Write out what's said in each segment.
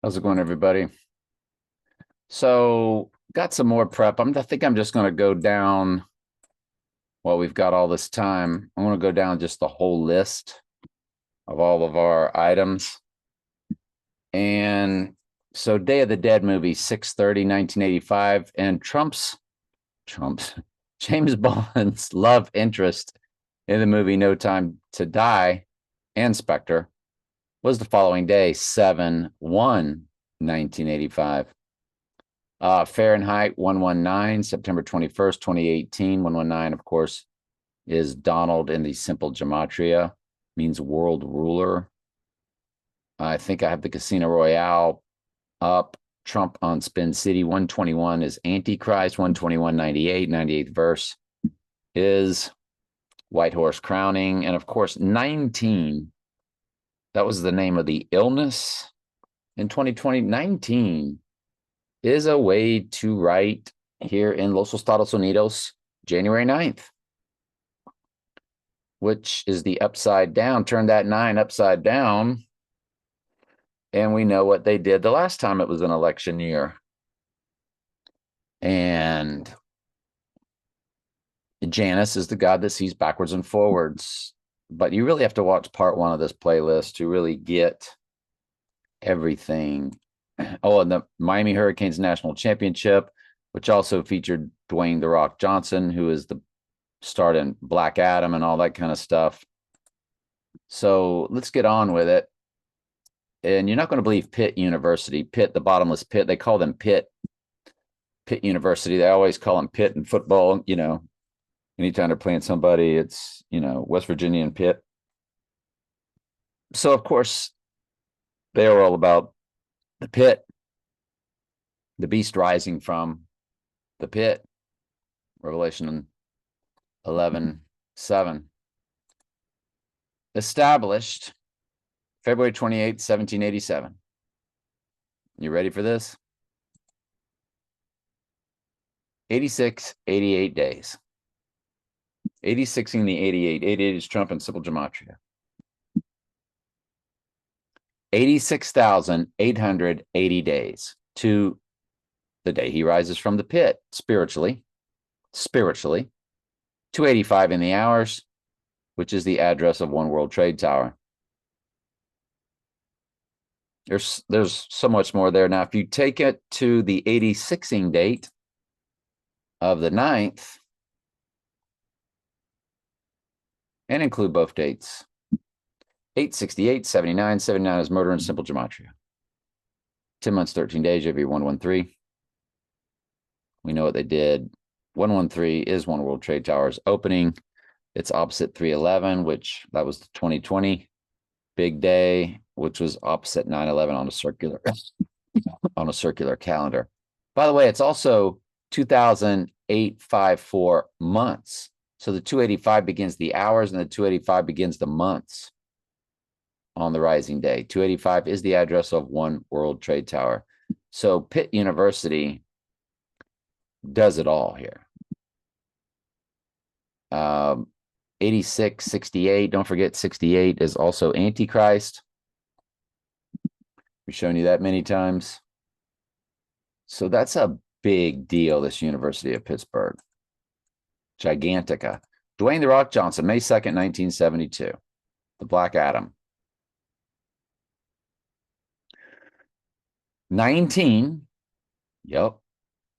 How's it going, everybody? So, got some more prep. I think I'm just going to go down while we've got all this time. I want to go down just the whole list of all of our items. And so, Day of the Dead movie, 6/30, 1985, and Trump's James Bond's love interest in the movie No Time to Die and Spectre was the following day, 7/1, 1985. Fahrenheit 119, September 21st, 2018. 119, of course, is Donald in the simple gematria, means world ruler. I think I have the Casino Royale up. Trump on Spin City. 121 is Antichrist. 121.98, 98th verse is White Horse Crowning. And of course, 19, that was the name of the illness in 2020. 19 is a way to write here in Los Estados Unidos, January 9th, which is the upside down. Turn that 9 upside down, and we know what they did the last time it was an election year. And Janus is the god that sees backwards and forwards. But you really have to watch part 1 of this playlist to really get everything. Oh, and the Miami Hurricanes National Championship, which also featured Dwayne "The Rock" Johnson, who is the star in Black Adam and all that kind of stuff. So let's get on with it. And you're not going to believe Pitt University, Pitt, the bottomless pit. They call them Pitt University. They always call them Pitt in football. Anytime they're playing somebody, it's, West Virginia and Pitt. So, of course, they are all about the pit, the beast rising from the pit. Revelation 11:7. Established February 28th, 1787. You ready for this? 86, 88 days. 86ing the 88. 88 is Trump and simple gematria. 86,880 days to the day he rises from the pit, spiritually. 285 in the hours, which is the address of One World Trade Tower. There's so much more there. Now, if you take it to the 86ing date of the 9th and include both dates, 868, 79, 79 is murder and simple gematria. 10 months, 13 days, JV 113. We know what they did. 113 is One World Trade Tower's opening. It's opposite 311, which that was the 2020 big day, which was opposite 9/11 on a circular calendar. By the way, it's also 2008-54 months. So the 285 begins the hours and the 285 begins the months on the rising day. 285 is the address of One World Trade Tower. So Pitt University does it all here. 86, 68. Don't forget 68 is also Antichrist. We've shown you that many times. So that's a big deal, this University of Pittsburgh. Gigantica. Dwayne "The Rock" Johnson, May 2nd, 1972. The Black Adam. 19. Yep.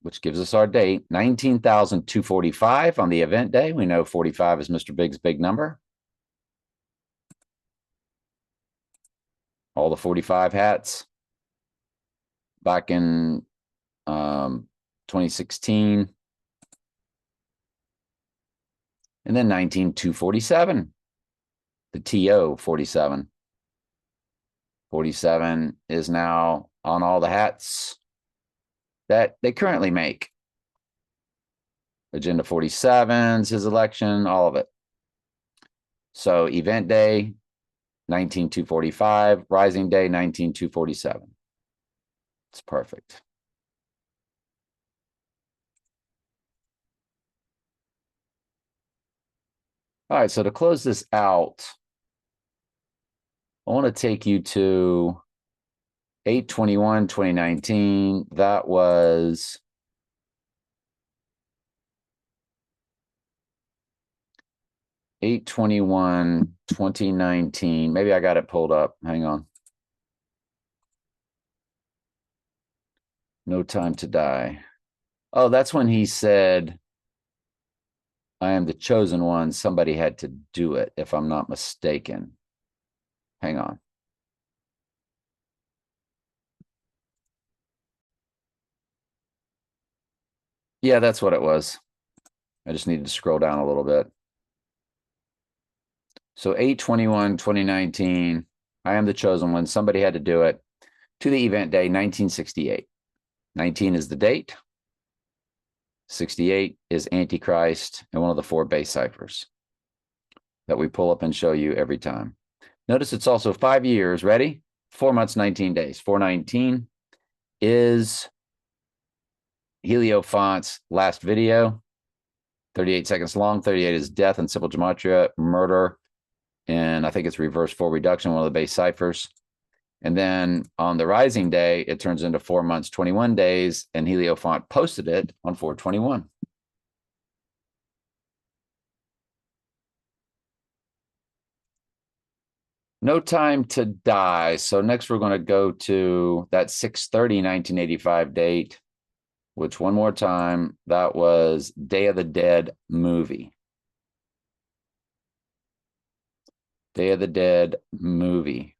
Which gives us our date, 19,245 on the event day. We know 45 is Mr. Big's big number. All the 45 hats back in 2016. And then 19,247, the TO 47. 47 is now on all the hats that they currently make. Agenda 47's his election, all of it. So event day, 19,245, rising day, 19,247. It's perfect. All right, so to close this out, I want to take you to 8/21/2019. That was (8/21/2019). Maybe I got it pulled up. Hang on. No Time to Die. Oh, that's when he said, I am the chosen one. Somebody had to do it, if I'm not mistaken. Hang on. Yeah, that's what it was. I just needed to scroll down a little bit. So 8/21/2019, I am the chosen one. Somebody had to do it. To the event day, 1968. 19 is the date. 68 is Antichrist and one of the 4 base ciphers that we pull up and show you every time. Notice it's also 5 years. Ready? 4 months, 19 days. 4/19 is Heliophant's last video. 38 seconds long. 38 is death and simple gematria, murder, and I think it's reverse 4 reduction, one of the base ciphers. And then on the rising day, it turns into 4 months, 21 days, and Heliophant posted it on 4/21. No Time to Die. So next we're going to go to that 6/30/1985 date, which one more time, that was Day of the Dead movie. Day of the Dead movie.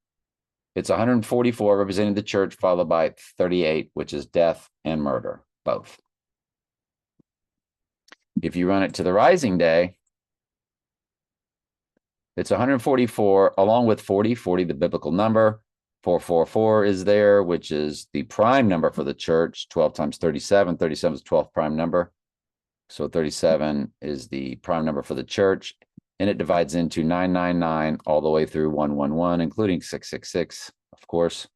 It's 144 representing the church, followed by 38, which is death and murder, both. If you run it to the rising day, it's 144 along with 40, the biblical number. 444 is there, which is the prime number for the church. 12 times 37. 37 is the 12th prime number. So 37 is the prime number for the church. And it divides into 999 all the way through 111, including 666, of course.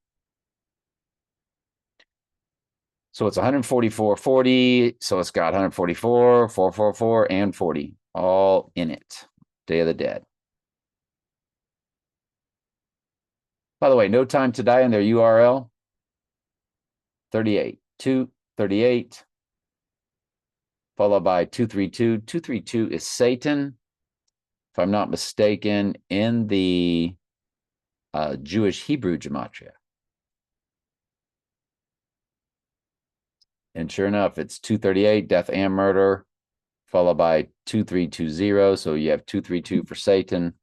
So it's 144, 40. So it's got 144, 444, and 40 all in it. Day of the Dead. By the way, No Time to Die in their URL. 38, 238, followed by 232. 232 is Satan, if I'm not mistaken, in the Jewish Hebrew gematria. And sure enough, it's 238, death and murder, followed by 2320. So you have 232 for Satan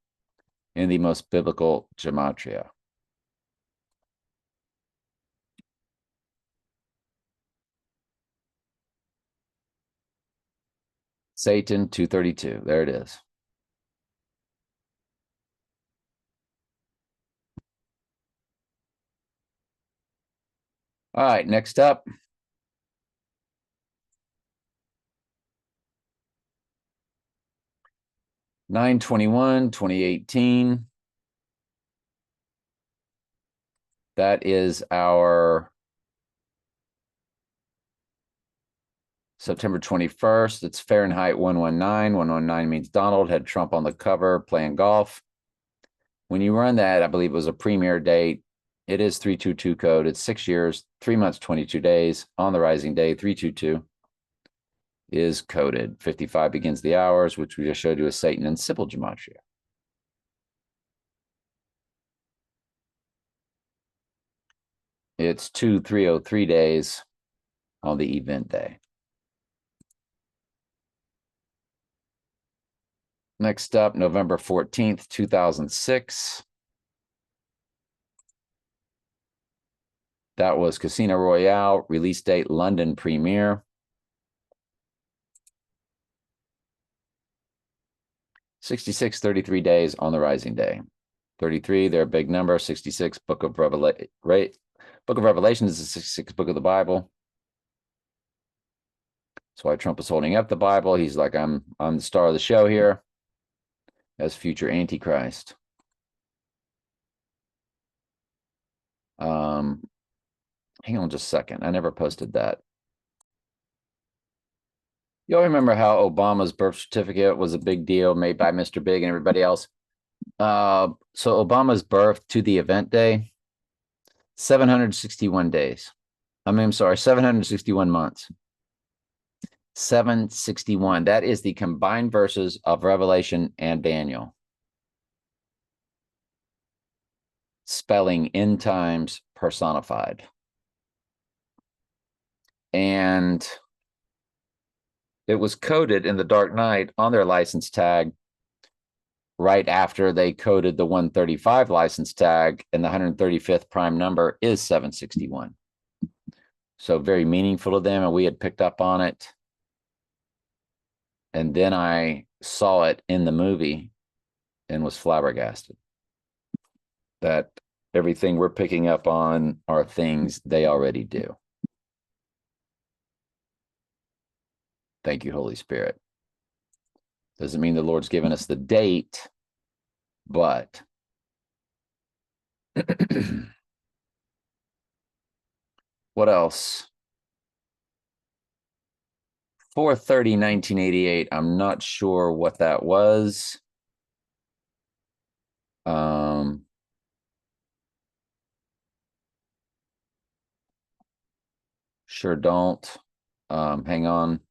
in the most biblical gematria. Satan 232. There it is. All right, next up. (9/21/2018). That is our September 21st. It's Fahrenheit 119. 119 means Donald had Trump on the cover playing golf. When you run that, I believe it was a premiere date. It is 322 code. It's 6 years, 3 months, 22 days. On the rising day, 322 is coded. 55 begins the hours, which we just showed you as Satan and simple gematria. It's 2303 days on the event day. Next up, November 14th, 2006. That was Casino Royale, release date London premiere. 66, 33 days on the rising day. 33, they're a big number. 66, Book of Revelation, right? Book of Revelation is the 66th book of the Bible. That's why Trump is holding up the Bible. He's like, I'm the star of the show here as future Antichrist. Hang on just a second. I never posted that. You all remember how Obama's birth certificate was a big deal made by Mr. Big and everybody else? So Obama's birth to the event day, 761 days. I'm sorry, 761 months. 761. That is the combined verses of Revelation and Daniel. Spelling end times personified. And it was coded in the Dark Knight on their license tag right after they coded the 135 license tag, and the 135th prime number is 761. So very meaningful to them, and we had picked up on it. And then I saw it in the movie and was flabbergasted that everything we're picking up on are things they already do. Thank you, Holy Spirit. Doesn't mean the Lord's given us the date, but what else? 4/30/1988. I'm not sure what that was. Sure don't. Hang on.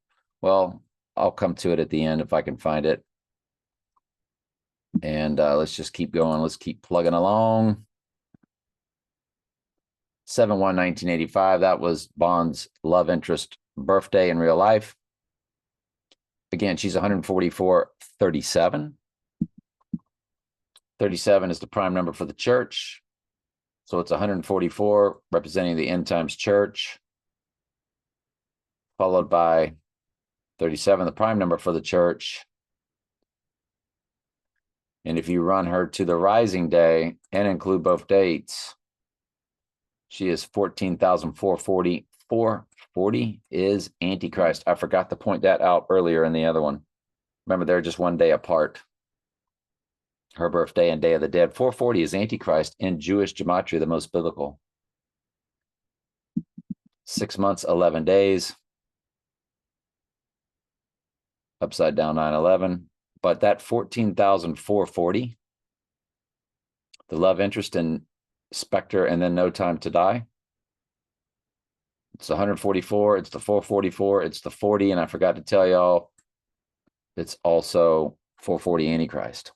Well, I'll come to it at the end if I can find it. And let's just keep going. Let's keep plugging along. 7/1/1985. That was Bond's love interest birthday in real life. Again, she's 144/37. 37 is the prime number for the church. So it's 144 representing the end times church, followed by 37, the prime number for the church. And if you run her to the rising day and include both dates, she is 14,440. 440 is Antichrist. I forgot to point that out earlier in the other one. Remember, they're just one day apart. Her birthday and Day of the Dead. 440 is Antichrist in Jewish gematria, the most biblical. 6 months, 11 days. Upside down 9/11. But that 14,440, the love interest in Spectre and then No Time to Die. It's 144. It's the 444. It's the 40. And I forgot to tell y'all, it's also 440 Antichrist.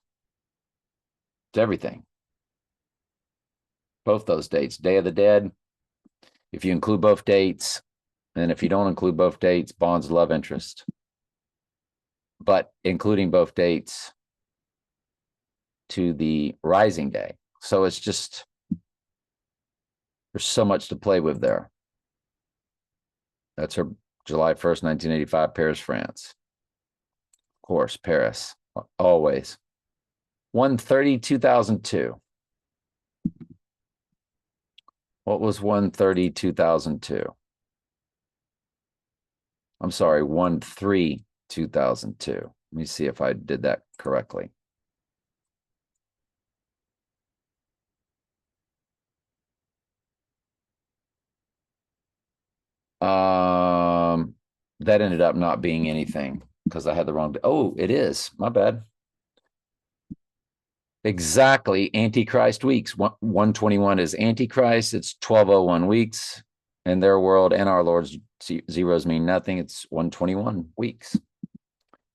It's everything. Both those dates. Day of the Dead, if you include both dates, and if you don't include both dates, Bond's love interest. But including both dates to the rising day. So it's just, there's so much to play with there. That's her July 1st, 1985, Paris, France. Of course, Paris, always. 1/30/2002. What was 1/30/2002? I'm sorry, 1/3/2002. Let me see if I did that correctly. That ended up not being anything because I had the wrong. Oh, it is. My bad. Exactly. Antichrist weeks. 121 is Antichrist. It's 1201 weeks. In their world and our Lord's, zeros mean nothing. It's 121 weeks.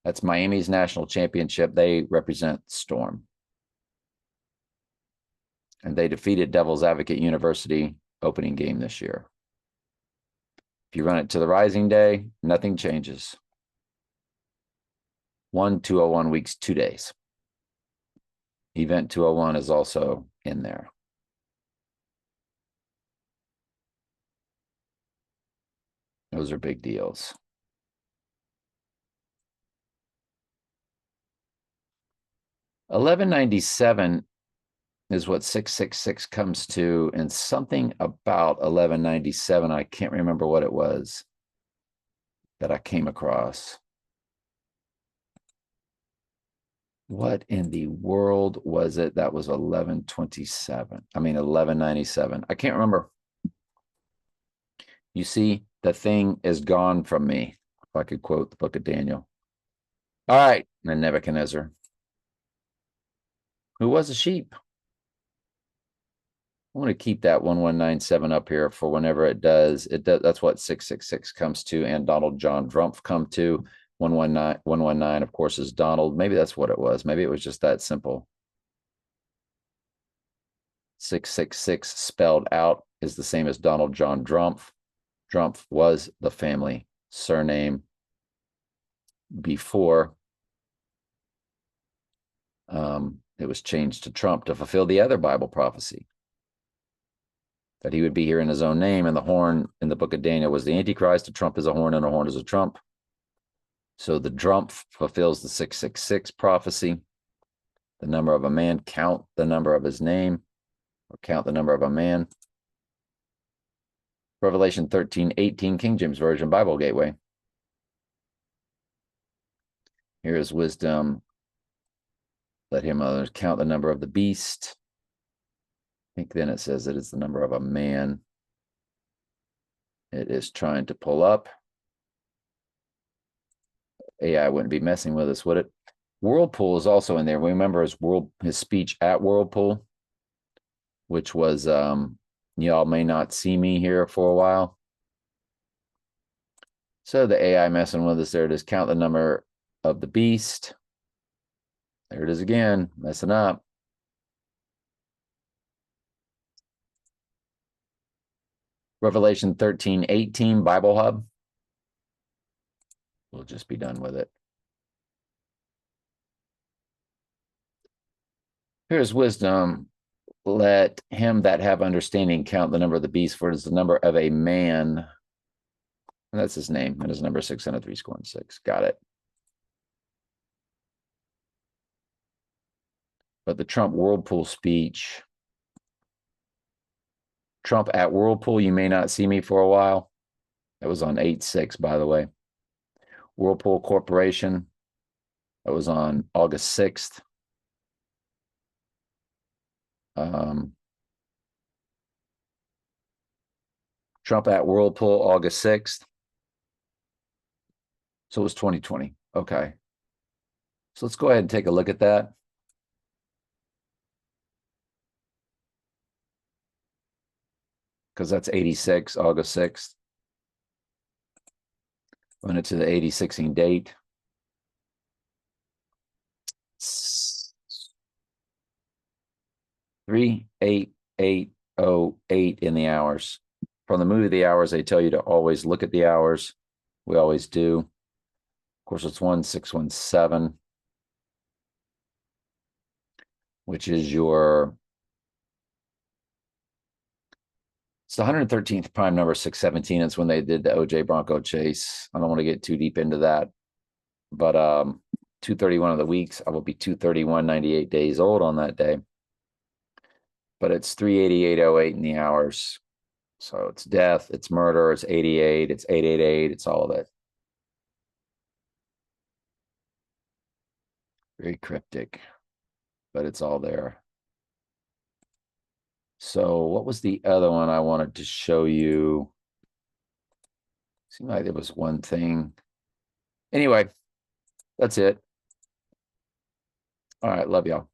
That's Miami's national championship. They represent Storm. And they defeated Devil's Advocate University opening game this year. If you run it to the rising day, nothing changes. 1/201 weeks, 2 days. Event 201 is also in there. Those are big deals. $11.97 is what 666 comes to, and something about $11.97, I can't remember what it was that I came across. What in the world was it that was 1127? I mean, 1197. I can't remember. You see, the thing is gone from me. If I could quote the book of Daniel. All right, and Nebuchadnezzar. Who was a sheep? I'm going to keep that 1197 up here for whenever it does. That's what 666 comes to, and Donald John Drumpf come to. 119, of course, is Donald. Maybe that's what it was. Maybe it was just that simple. 666 spelled out is the same as Donald John Drumpf. Drumpf was the family surname before it was changed to Trump to fulfill the other Bible prophecy that he would be here in his own name. And the horn in the book of Daniel was the Antichrist. A trump is a horn, and a horn is a trump. So the Drumpf fulfills the 666 prophecy. The number of a man, count the number of his name, or count the number of a man. Revelation 13:18, King James Version, Bible Gateway. Here is wisdom. Let him count the number of the beast. I think then it says that it's the number of a man. It is trying to pull up. AI wouldn't be messing with us, would it? Whirlpool is also in there. Remember his speech at Whirlpool, which was, y'all may not see me here for a while. So the AI messing with us. There it is. Count the number of the beast. There it is again, messing up. Revelation 13:18, Bible Hub. We'll just be done with it. Here's wisdom. Let him that have understanding count the number of the beast, for it is the number of a man. And that's his name, and his number 603 Got it. But the Trump Whirlpool speech. Trump at Whirlpool, you may not see me for a while. That was on 8/6, by the way. Whirlpool Corporation. That was on August 6th. Trump at Whirlpool, August 6th. So it was 2020. Okay. So let's go ahead and take a look at that. Because that's 86, August 6th. Went into the 86ing date. 38808 in the hours. From the movie The Hours, they tell you to always look at the hours. We always do. Of course, it's 1617, which is it's the 113th prime number, 617. It's when they did the OJ Bronco chase. I don't want to get too deep into that. But 231 of the weeks, I will be 231, 98 days old on that day. But it's 38808 in the hours. So it's death, it's murder, it's 88, it's 888, it's all of it. Very cryptic, but it's all there. So what was the other one I wanted to show you? Seemed like there was one thing. Anyway, that's it. All right, love y'all.